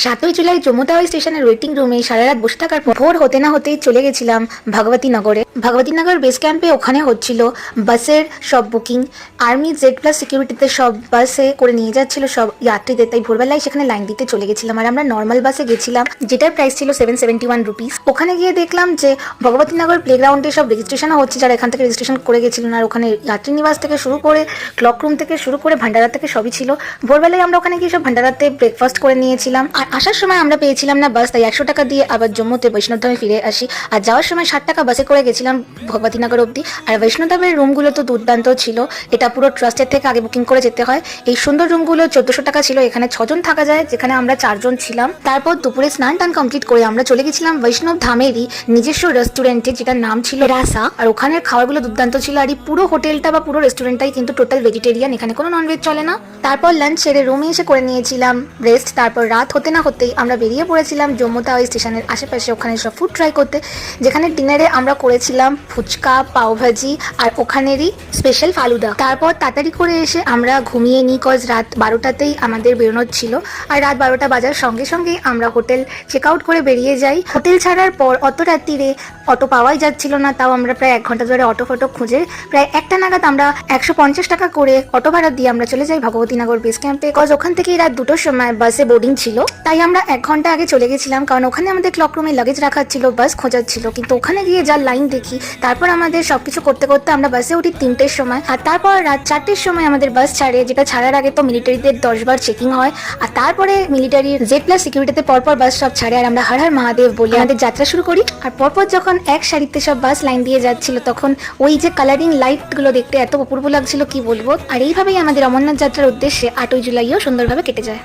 7ই জুলাই জম্মু তাওয়াই স্টেশনের ওয়েটিং রুমে সারা রাত বসে থাকার পর ভোর হতে না হতেই চলে গেছিলাম ভগবতী নগরে। ভগবতী নগর বেস ক্যাম্পে ওখানে হচ্ছিল বাসের সব বুকিং। আর্মি Z+ সিকিউরিটিতে সব বাসে করে নিয়ে যাচ্ছিল সব যাত্রীদের, তাই ভোরবেলায় সেখানে লাইন দিতে চলে গেছিলাম। আর আমরা নর্মাল বাসে গেছিলাম, যেটার প্রাইস ছিল 771 রুপিস। ওখানে গিয়ে দেখলাম যে ভগবতী নগর প্লেগ্রাউন্ডে সব রেজিস্ট্রেশনও হচ্ছে, যারা এখান থেকে রেজিস্ট্রেশন করে গেছিলেন। আর ওখানে যাত্রী নিবাস থেকে শুরু করে ক্লক রুম থেকে শুরু করে ভান্ডারা থেকে সবই ছিল। ভোরবেলায় আমরা ওখানে গিয়ে সব ভান্ডারাতে ব্রেকফাস্ট করে নিয়েছিলাম। আর আসার সময় আমরা পেয়েছিলাম না বাস, তাই 100 টাকা দিয়ে আবার জম্মুতে বৈষ্ণবধামে ফিরে আসি। আর যাওয়ার সময় 60 টাকা বাসে করে গেছিলাম ভগবতী নগর অব্দি। আর বৈষ্ণবধামের রুমগুলো তো দুর্দান্ত ছিল, এটা পুরো ট্রাস্টের থেকে আগে বুকিং করে যেতে হয়। এই সুন্দর রুমগুলো 1400 টাকা ছিল, এখানে 6 জন থাকা যায়, যেখানে আমরা 4 জন ছিলাম। তারপর দুপুরে স্নান টান কমপ্লিট করে আমরা চলে গেছিলাম বৈষ্ণব ধামেরই নিজস্ব রেস্টুরেন্টে, যেটার নাম ছিল রাসা। আর ওখানের খাবারগুলো দুর্দান্ত ছিল। আর এই পুরো হোটেলটা বা পুরো রেস্টুরেন্টটাই কিন্তু টোটাল ভেজিটেরিয়ান, এখানে কোনো ননভেজ চলে না। তারপর লাঞ্চ সেরে রুমে এসে করে নিয়েছিলাম রেস্ট। তারপর রাত হতে না হতেই আমরা বেরিয়ে পড়েছিলাম জম্মু তাওয়াই স্টেশনের আশেপাশে ওখানে সব ফুড ট্রাই করতে, যেখানে ডিনারে আমরা করেছিলাম ফুচকা, পাওভাজি আর ওখানেরই স্পেশাল ফালুদা। তারপর তাড়াতাড়ি করে এসে আমরা ঘুমিয়ে নিই, কজ রাত 12টাতেই আমাদের বেরোনোর ছিল। আর রাত 12টা বাজার সঙ্গে সঙ্গেই আমরা হোটেল চেক আউট করে বেরিয়ে যাই। হোটেল ছাড়ার পর অত রাত্রিরে অটো পাওয়াই যাচ্ছিল না, তাও আমরা প্রায় 1 ঘন্টা ধরে অটো ফটো খুঁজে প্রায় 1টা নাগাদ আমরা 150 টাকা করে অটো ভাড়া দিয়ে আমরা চলে যাই ভগবতী নগর বেস ক্যাম্পে। কজ ওখান থেকে রাত 2টোর সময় বাসে বোর্ডিং ছিল, তাই আমরা 1 ঘন্টা আগে চলে গেছিলাম, কারণ ওখানে আমাদের ক্লক রুমে লাগেজ রাখার ছিল, বাস খোঁজার ছিল। কিন্তু ওখানে গিয়ে যা লাইন দেখি, তারপর আমাদের সবকিছু করতে করতে আমরা বাসে উঠি 3টের সময়। আর তারপর রাত 4টের সময় আমাদের বাস ছাড়ে, যেটা ছাড়ার আগে তো মিলিটারিদের 10 বার চেকিং হয়। আর তারপরে মিলিটারির Z+ সিকিউরিটিতে পরপর বাস সব ছাড়ে। আর আমরা হর হর মহাদেব বলে আমাদের যাত্রা শুরু করি। আর পরপর যখন এক সারিতে সব বাস লাইন দিয়ে যাচ্ছিল, তখন ওই যে কালারিং লাইটগুলো দেখতে এত অপূর্ব লাগছিল কি বলবো। আর এইভাবেই আমাদের অমরনাথ যাত্রার উদ্দেশ্যে 8ই জুলাইও সুন্দরভাবে কেটে যায়।